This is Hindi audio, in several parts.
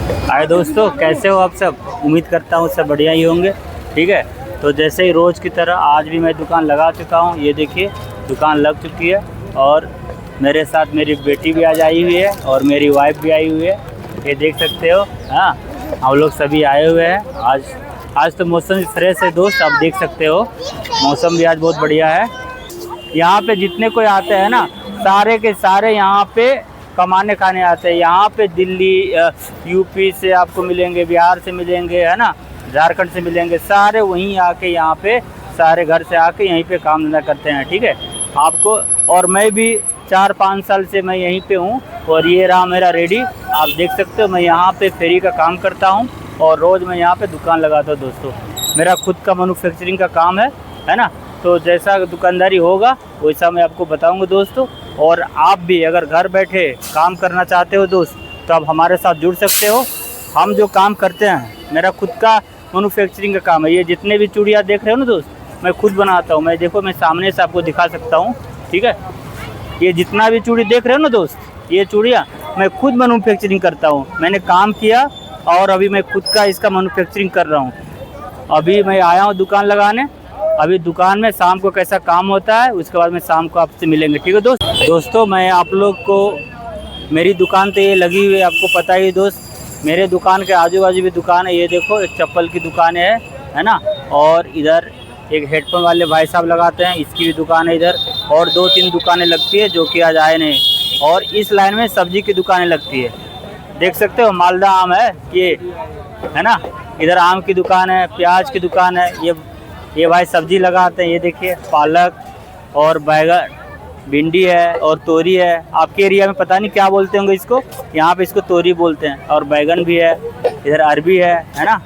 हाय दोस्तों, कैसे हो आप सब। उम्मीद करता हूँ सब बढ़िया ही होंगे। ठीक है, तो जैसे ही रोज़ की तरह आज भी मैं दुकान लगा चुका हूँ। ये देखिए दुकान लग चुकी है और मेरे साथ मेरी बेटी भी आज आई हुई है और मेरी वाइफ भी आई हुई है। ये देख सकते हो। हाँ, हम लोग सभी आए हुए हैं। आज तो मौसम फ्रेश है दोस्त, आप देख सकते हो मौसम भी आज बहुत बढ़िया है। यहाँ पे जितने कोई आते हैं ना, सारे के सारे यहाँ पे कमाने खाने आते हैं। यहाँ पे दिल्ली यूपी से आपको मिलेंगे, बिहार से मिलेंगे, है ना, झारखंड से मिलेंगे। सारे वहीं आके यहाँ पे सारे घर से आके यहीं पे काम धंधा करते हैं। ठीक है आपको, और मैं भी 4-5 साल से मैं यहीं पे हूँ। और ये रहा मेरा रेडी, आप देख सकते हो। मैं यहाँ पे फेरी का काम करता हूँ और रोज़ मैं यहाँ पे दुकान लगाता हूँ दोस्तों। मेरा खुद का मैन्युफैक्चरिंग का काम है ना। तो जैसा दुकानदारी होगा वैसा मैं आपको बताऊंगा दोस्तों। और आप भी अगर घर बैठे काम करना चाहते हो दोस्त, तो आप हमारे साथ जुड़ सकते हो। हम जो काम करते हैं, मेरा खुद का मैन्युफैक्चरिंग का काम है। ये जितने भी चूड़ियाँ देख रहे हो ना दोस्त, मैं खुद बनाता हूँ। मैं देखो, मैं सामने से आपको दिखा सकता हूँ। ठीक है, ये जितना भी चूड़ी देख रहे हो ना दोस्त, ये चूड़ियाँ मैं खुद मैन्युफैक्चरिंग करता हूँ। मैंने काम किया और अभी मैं खुद का इसका मैन्युफैक्चरिंग कर रहा हूँ। अभी मैं आया हूँ दुकान लगाने। अभी दुकान में शाम को कैसा काम होता है उसके बाद में शाम को आपसे मिलेंगे। ठीक है दोस्तों, मैं आप लोग को, मेरी दुकान तो ये लगी हुई है, आपको पता ही दोस्त। मेरे दुकान के आजू बाजू भी दुकान है। ये देखो, एक चप्पल की दुकान है ना। और इधर एक हेडफोन वाले भाई साहब लगाते हैं, इसकी भी दुकान है इधर। और 2-3 दुकानें लगती है जो कि आज आए नहीं। और इस लाइन में सब्जी की दुकानें लगती है, देख सकते हो। मालदा आम है ये, है ना। इधर आम की दुकान है, प्याज की दुकान है। ये भाई सब्जी लगाते हैं। ये देखिए, पालक और बैगन, भिंडी है और तोरी है। आपके एरिया में पता नहीं क्या बोलते होंगे इसको, यहाँ पे इसको तोरी बोलते हैं। और बैगन भी है, इधर अरबी है ना।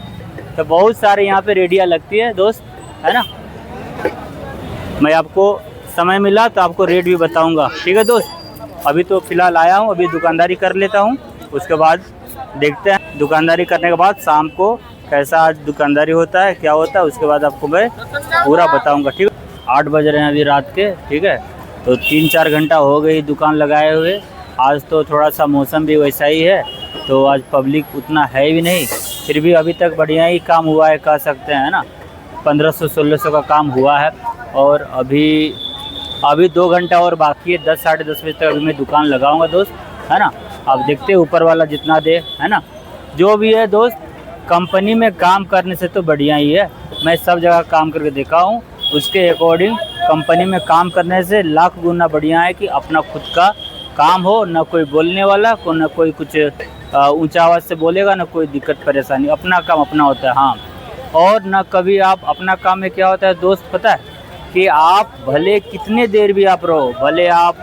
तो बहुत सारे यहाँ पे रेडिया लगती है दोस्त, है ना। मैं आपको समय मिला तो आपको रेट भी बताऊँगा। ठीक है दोस्त, अभी तो फ़िलहाल आया हूँ, अभी दुकानदारी कर लेता हूँ। उसके बाद देखते हैं, दुकानदारी करने के बाद शाम को कैसा आज दुकानदारी होता है, क्या होता है, उसके बाद आपको मैं पूरा बताऊंगा। ठीक है, 8 बज रहे हैं अभी रात के। ठीक है, तो 3-4 घंटा हो गई दुकान लगाए हुए। आज तो थोड़ा सा मौसम भी वैसा ही है, तो आज पब्लिक उतना है भी नहीं। फिर भी अभी तक बढ़िया ही काम हुआ है, कह सकते हैं ना। 1500-1600 का काम हुआ है। और अभी 2 घंटा और बाकी है। 10-10:30 बजे तक अभी मैं दुकान लगाऊंगा दोस्त, है ना। आप देखते हैं ऊपर वाला जितना दे, है ना। जो भी है दोस्त, कंपनी में काम करने से तो बढ़िया ही है। मैं सब जगह काम करके देखा हूँ, उसके अकॉर्डिंग कंपनी में काम करने से लाख गुना बढ़िया है कि अपना खुद का काम हो, ना कोई बोलने वाला को, ना कोई कुछ ऊंचा आवाज़ से बोलेगा, ना कोई दिक्कत परेशानी। अपना काम अपना होता है। हाँ, और ना कभी आप अपना काम में क्या होता है दोस्त, पता है कि आप भले कितने देर भी आप रहो, भले आप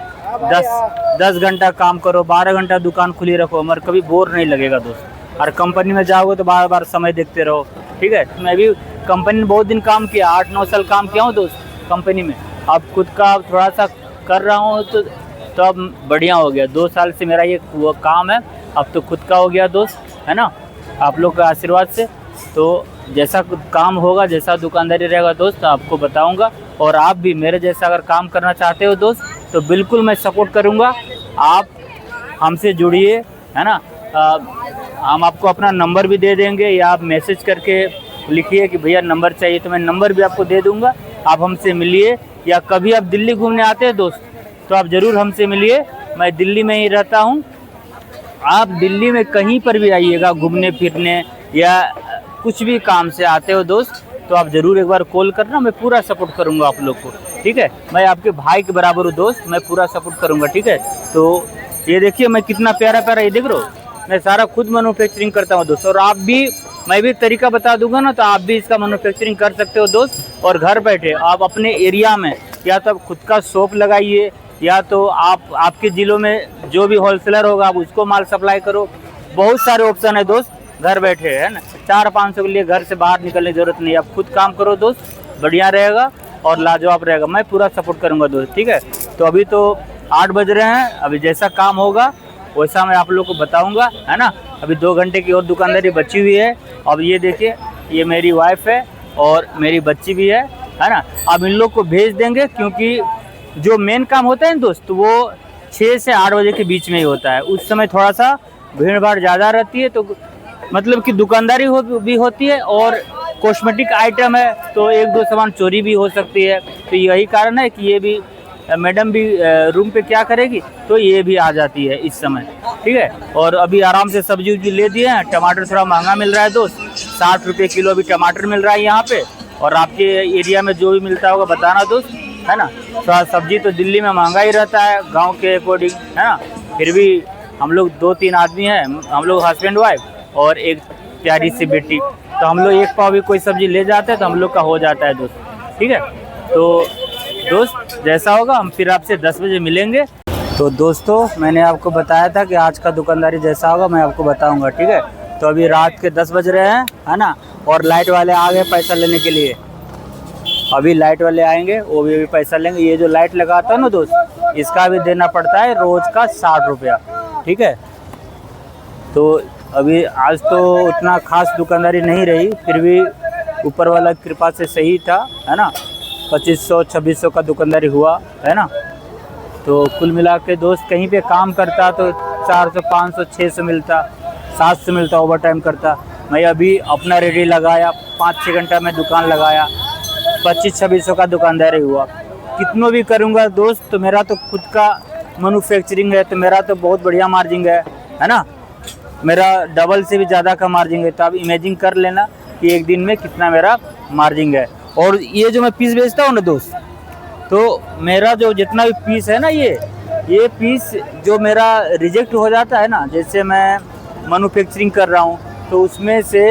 10 घंटा काम करो, 12 घंटा दुकान खुली रखो, मगर कभी बोर नहीं लगेगा दोस्त। और कंपनी में जाओगे तो बार बार समय देखते रहो। ठीक है, मैं भी कंपनी में बहुत दिन काम किया, 8-9 साल काम किया हूँ दोस्त कंपनी में। अब खुद का थोड़ा सा कर रहा हूँ तो अब बढ़िया हो गया। 2 साल से मेरा ये वो काम है, अब तो खुद का हो गया दोस्त, है ना, आप लोग के आशीर्वाद से। तो जैसा काम होगा, जैसा दुकानदारी रहेगा दोस्त, आपको बताऊँगा। और आप भी मेरे जैसा अगर काम करना चाहते हो दोस्त, तो बिल्कुल मैं सपोर्ट करूँगा। आप हमसे जुड़िए, है ना। हम आपको अपना नंबर भी दे देंगे, या आप मैसेज करके लिखिए कि भैया नंबर चाहिए, तो मैं नंबर भी आपको दे दूंगा। आप हमसे मिलिए। या कभी आप दिल्ली घूमने आते हैं दोस्त, तो आप ज़रूर हमसे मिलिए। मैं दिल्ली में ही रहता हूँ। आप दिल्ली में कहीं पर भी आइएगा, घूमने फिरने या कुछ भी काम से आते हो दोस्त, तो आप ज़रूर एक बार कॉल करना। मैं पूरा सपोर्ट करूँगा आप लोग को। ठीक है, मैं आपके भाई के बराबर हूँ दोस्त, मैं पूरा सपोर्ट करूँगा। ठीक है, तो ये देखिए मैं कितना प्यारा प्यारा, ये देख रहे हो, मैं सारा खुद मैन्युफैक्चरिंग करता हूँ दोस्त। और आप भी, मैं भी तरीका बता दूंगा ना, तो आप भी इसका मैन्युफैक्चरिंग कर सकते हो दोस्त। और घर बैठे आप अपने एरिया में या तो खुद का शॉप लगाइए, या तो आपके ज़िलों में जो भी होलसेलर होगा आप उसको माल सप्लाई करो। बहुत सारे ऑप्शन है दोस्त, घर बैठे, है ना। 400-500 के लिए घर से बाहर निकलने की ज़रूरत नहीं। आप खुद काम करो दोस्त, बढ़िया रहेगा और लाजवाब रहेगा। मैं पूरा सपोर्ट करूँगा दोस्त। ठीक है, तो अभी तो 8 बज रहे हैं, अभी जैसा काम होगा वैसा मैं आप लोग को बताऊंगा, है ना। अभी 2 घंटे की और दुकानदारी बची हुई है। अब ये देखिए, ये मेरी वाइफ है और मेरी बच्ची भी है ना। अब इन लोग को भेज देंगे, क्योंकि जो मेन काम होता है ना दोस्त, वो 6 से 8 बजे के बीच में ही होता है। उस समय थोड़ा सा भीड़ भाड़ ज़्यादा रहती है, तो मतलब कि दुकानदारी भी होती है और कॉस्मेटिक आइटम है तो एक दो सामान चोरी भी हो सकती है। तो यही कारण है कि ये भी मैडम भी रूम पे क्या करेगी, तो ये भी आ जाती है इस समय, ठीक है। और अभी आराम से सब्जी उब्जी ले दिए हैं। टमाटर थोड़ा महंगा मिल रहा है दोस्त, 60 रुपये किलो अभी टमाटर मिल रहा है यहाँ पे। और आपके एरिया में जो भी मिलता होगा बताना दोस्त, है ना। थोड़ा सब्जी तो दिल्ली में महंगा ही रहता है गाँव के अकॉर्डिंग, है ना। फिर भी हम लोग 2-3 आदमी हैं, हम लोग हस्बैंड वाइफ और एक प्यारी सी बेटी, तो हम लोग एक पाव भी कोई सब्जी ले जाते हैं तो हम लोग का हो जाता है दोस्त, ठीक है। तो दोस्त जैसा होगा हम फिर आपसे 10 बजे मिलेंगे। तो दोस्तों मैंने आपको बताया था कि आज का दुकानदारी जैसा होगा मैं आपको बताऊंगा, ठीक है। तो अभी रात के 10 बज रहे हैं, है ना। और लाइट वाले आ गए पैसा लेने के लिए। अभी लाइट वाले आएंगे, वो भी अभी पैसा लेंगे। ये जो लाइट लगाता है ना दोस्त, इसका भी देना पड़ता है रोज़ का 60 रुपया, ठीक है। तो अभी आज तो उतना खास दुकानदारी नहीं रही, फिर भी ऊपर वाला कृपा से सही था, है ना। 2500-2600 का दुकानदारी हुआ, है ना। तो कुल मिला के दोस्त कहीं पे काम करता तो 400, 500, 600 मिलता, 700 मिलता, ओवर टाइम करता। मैं अभी अपना रेडी लगाया, 5-6 घंटा में दुकान लगाया, 2500-2600 का दुकानदारी हुआ। कितनों भी करूँगा दोस्त तो मेरा तो खुद का मैन्युफैक्चरिंग है, तो मेरा तो बहुत बढ़िया मार्जिन है ना। मेरा डबल से भी ज़्यादा का मार्जिन है। तो आप इमेजिन कर लेना कि एक दिन में कितना मेरा मार्जिन है। और ये जो मैं पीस बेचता हूँ ना दोस्त, तो मेरा जो जितना भी पीस है ना, ये पीस जो मेरा रिजेक्ट हो जाता है ना, जैसे मैं मैन्युफैक्चरिंग कर रहा हूँ तो उसमें से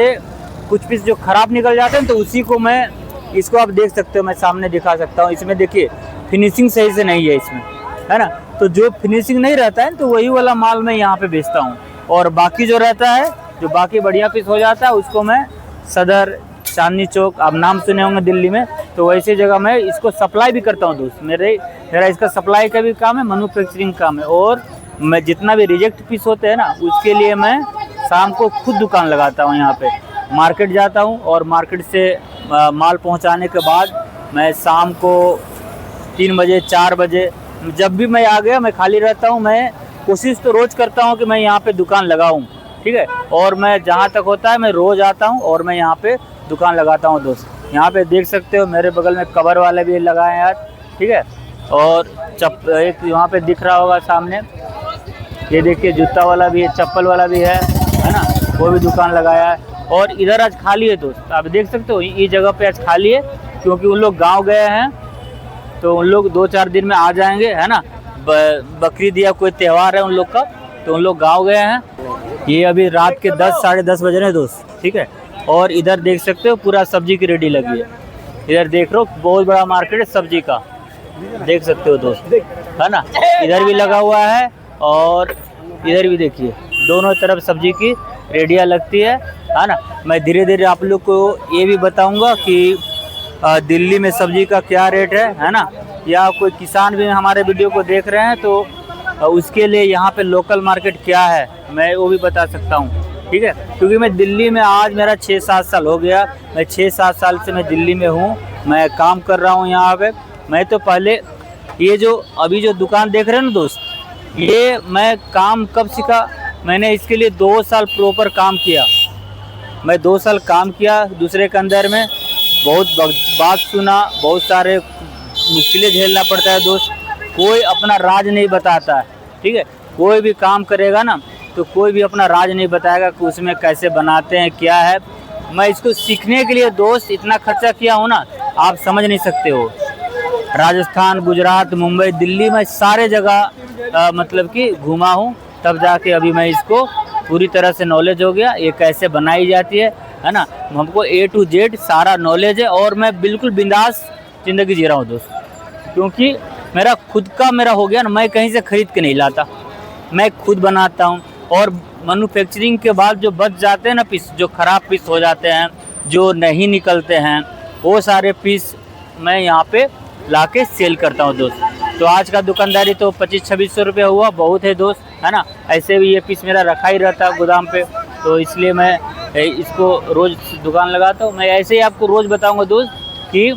कुछ पीस जो ख़राब निकल जाते हैं, तो उसी को मैं, इसको आप देख सकते हो, मैं सामने दिखा सकता हूँ। इसमें देखिए फिनिशिंग सही से नहीं है इसमें, है ना। तो जो फिनिशिंग नहीं रहता है तो वही वाला माल मैं यहाँ पे बेचता हूँ। और बाकी जो रहता है, जो बाकी बढ़िया पीस हो जाता है, उसको मैं सदर, चांदनी चौक, आप नाम सुने होंगे दिल्ली में, तो वैसे जगह मैं इसको सप्लाई भी करता हूँ दोस्त। मेरा इसका सप्लाई का भी काम है, मैन्युफैक्चरिंग काम है। और मैं जितना भी रिजेक्ट पीस होते हैं ना, उसके लिए मैं शाम को खुद दुकान लगाता हूँ यहाँ पे। मार्केट जाता हूँ और मार्केट से माल पहुँचाने के बाद मैं शाम को 3 बजे 4 बजे जब भी मैं आ गया, मैं खाली रहता हूँ, मैं कोशिश तो रोज़ करता हूँ कि मैं यहाँ पे दुकान लगाऊँ, ठीक है। और मैं जहाँ तक होता है मैं रोज़ आता हूँ और मैं यहाँ पे दुकान लगाता हूँ दोस्त। यहाँ पे देख सकते हो मेरे बगल में कवर वाले भी लगाए हैं यार, ठीक है। और एक यहाँ पे दिख रहा होगा सामने, ये देखिए जूता वाला भी है, चप्पल वाला भी है ना, वो भी दुकान लगाया है। और इधर आज खाली है दोस्त, आप देख सकते हो ये जगह पे आज खाली है, क्योंकि उन लोग गाँव गए हैं, तो उन लोग 2-4 दिन में आ जाएंगे, है ना। बकरीद या कोई त्यौहार है उन लोग का, तो उन लोग गाँव गए हैं। ये अभी रात के 10 साढ़े 10 बज रहे हैं दोस्त, ठीक है। और इधर देख सकते हो पूरा सब्जी की रेडी लगी है। इधर देख लो बहुत बड़ा मार्केट है सब्जी का, देख सकते हो दोस्त, है ना। इधर भी लगा हुआ है और इधर भी देखिए, दोनों तरफ सब्जी की रेडियाँ लगती है ना। मैं धीरे धीरे आप लोग को ये भी बताऊंगा कि दिल्ली में सब्जी का क्या रेट है ना। या कोई किसान भी हमारे वीडियो को देख रहे हैं तो उसके लिए यहाँ पे लोकल मार्केट क्या है, मैं वो भी बता सकता हूँ, ठीक है। क्योंकि मैं दिल्ली में आज मेरा 6-7 साल हो गया, मैं 6-7 साल से मैं दिल्ली में हूँ, मैं काम कर रहा हूँ यहाँ पे। मैं तो पहले ये जो अभी जो दुकान देख रहे हैं ना दोस्त, ये मैं काम कब सीखा, मैंने इसके लिए 2 साल प्रॉपर काम किया। मैं 2 साल काम किया दूसरे के अंदर में, बहुत बात सुना, बहुत सारे मुश्किलें झेलना पड़ता है दोस्त। कोई अपना राज नहीं बताता है, ठीक है। कोई भी काम करेगा ना तो कोई भी अपना राज नहीं बताएगा कि उसमें कैसे बनाते हैं क्या है। मैं इसको सीखने के लिए दोस्त इतना खर्चा किया हूँ ना, आप समझ नहीं सकते हो। राजस्थान, गुजरात, मुंबई, दिल्ली में सारे जगह मतलब कि घूमा हूँ, तब जाके अभी मैं इसको पूरी तरह से नॉलेज हो गया ये कैसे बनाई जाती है ना। हमको A to Z सारा नॉलेज है और मैं बिल्कुल बिंदास ज़िंदगी जी रहा हूँ दोस्त, क्योंकि मेरा खुद का मेरा हो गया ना, मैं कहीं से ख़रीद के नहीं लाता, मैं खुद बनाता हूँ। और मैन्युफैक्चरिंग के बाद जो बच जाते हैं ना पीस, जो ख़राब पीस हो जाते हैं, जो नहीं निकलते हैं, वो सारे पीस मैं यहाँ पे लाके सेल करता हूँ दोस्त। तो आज का दुकानदारी तो 2500-2600 रुपये हुआ, बहुत है दोस्त, है ना। ऐसे भी ये पीस मेरा रखा ही रहता है गोदाम पे, तो इसलिए मैं इसको रोज़ दुकान लगाता हूँ। मैं ऐसे ही आपको रोज़ बताऊँगा दोस्त कि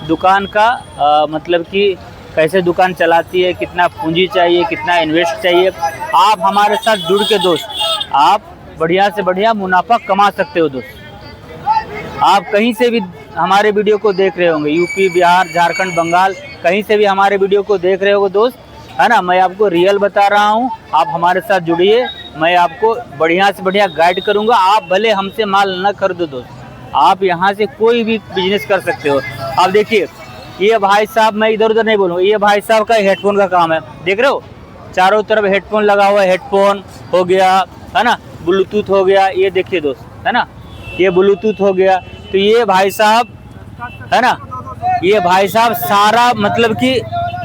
दुकान का मतलब कि कैसे दुकान चलाती है, कितना पूंजी चाहिए, कितना इन्वेस्ट चाहिए। आप हमारे साथ जुड़ के दोस्त, आप बढ़िया से बढ़िया मुनाफा कमा सकते हो दोस्त। आप कहीं से भी हमारे वीडियो को देख रहे होंगे, यूपी, बिहार, झारखंड, बंगाल, कहीं से भी हमारे वीडियो को देख रहे होगे दोस्त, है ना। मैं आपको रियल बता रहा हूँ, आप हमारे साथ जुड़िए, मैं आपको बढ़िया से बढ़िया गाइड करूँगा। आप भले हमसे माल न खरीदो दोस्त, आप यहाँ से कोई भी बिजनेस कर सकते हो। आप देखिए ये भाई साहब, मैं इधर उधर नहीं बोलूँगा, ये भाई साहब का हेडफोन का काम है, देख रहे हो चारों तरफ हेडफोन लगा हुआ है। हेडफोन हो गया, है ना, ब्लूटूथ हो गया, ये देखिए दोस्त, है ना, ये ब्लूटूथ हो गया। तो ये भाई साहब, है ना, ये भाई साहब सारा मतलब कि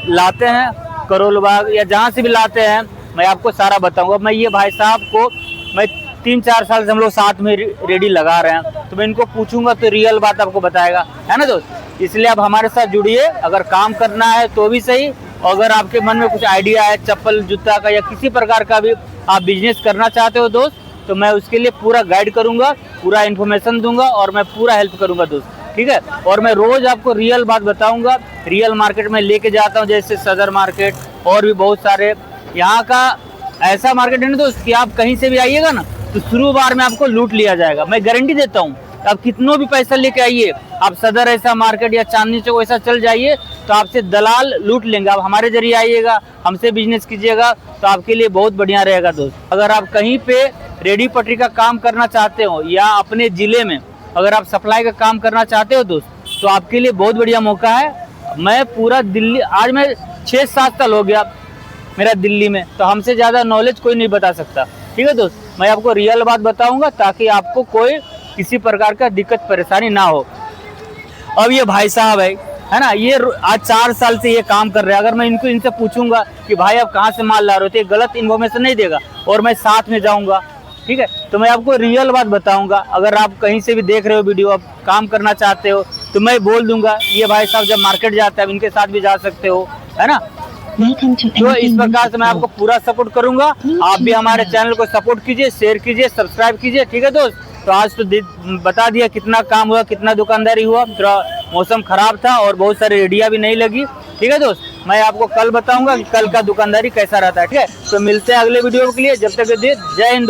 लाते हैं करोल बाग या जहाँ से भी लाते हैं, मैं आपको सारा बताऊंगा। मैं ये भाई साहब को मैं 3-4 साल से हम लोग साथ में रेडी लगा रहे हैं, तो मैं इनको पूछूंगा तो रियल बात आपको बताएगा, है ना दोस्त। इसलिए आप हमारे साथ जुड़िए, अगर काम करना है तो भी सही, और अगर आपके मन में कुछ आइडिया है चप्पल जूता का या किसी प्रकार का भी आप बिजनेस करना चाहते हो दोस्त, तो मैं उसके लिए पूरा गाइड करूंगा, पूरा इन्फॉर्मेशन दूंगा और मैं पूरा हेल्प करूंगा दोस्त, ठीक है। और मैं रोज आपको रियल बात बताऊंगा, रियल मार्केट में लेके जाता हूं, जैसे सदर मार्केट और भी बहुत सारे यहाँ का ऐसा मार्केट है ना दोस्त कि आप कहीं से भी आइएगा ना तो शुरू बार में आपको लूट लिया जाएगा, मैं गारंटी देता हूँ। आप कितनों भी पैसा लेके आइए, आप सदर ऐसा मार्केट या चांदनी चौक ऐसा चल जाइए तो आपसे दलाल लूट लेंगे। आप हमारे जरिए आइएगा, हमसे बिजनेस कीजिएगा तो आपके लिए बहुत बढ़िया रहेगा दोस्त। अगर आप कहीं पे रेडी पटरी का काम करना चाहते हो या अपने ज़िले में अगर आप सप्लाई का काम करना चाहते हो दोस्त, तो आपके लिए बहुत बढ़िया मौका है। मैं पूरा दिल्ली, आज मैं 6-7 साल हो गया मेरा दिल्ली में, तो हमसे ज़्यादा नॉलेज कोई नहीं बता सकता, ठीक है दोस्त। मैं आपको रियल बात बताऊंगा ताकि आपको कोई किसी प्रकार का दिक्कत परेशानी ना हो। अब ये भाई साहब है ना, ये आज 4 साल से ये काम कर रहे हैं। अगर मैं इनसे पूछूंगा कि भाई आप कहाँ से माल ला रहे हो, तो ये गलत इन्फॉर्मेशन नहीं देगा और मैं साथ में जाऊंगा, ठीक है। तो मैं आपको रियल बात बताऊंगा। अगर आप कहीं से भी देख रहे हो वीडियो, आप काम करना चाहते हो तो मैं बोल दूंगा, ये भाई साहब जब मार्केट जाते हैं इनके साथ भी जा सकते हो, है ना। तो इस प्रकार से मैं आपको पूरा सपोर्ट करूंगा। आप भी हमारे चैनल को सपोर्ट कीजिए, शेयर कीजिए, सब्सक्राइब कीजिए, ठीक है दोस्त। तो आज तो बता दिया कितना काम हुआ, कितना दुकानदारी हुआ, थोड़ा मौसम खराब था और बहुत सारी रेडिया भी नहीं लगी, ठीक है दोस्त। मैं आपको कल बताऊंगा कि कल का दुकानदारी कैसा रहता है, ठीक है। तो मिलते हैं अगले वीडियो के लिए, जब तक जय हिंद।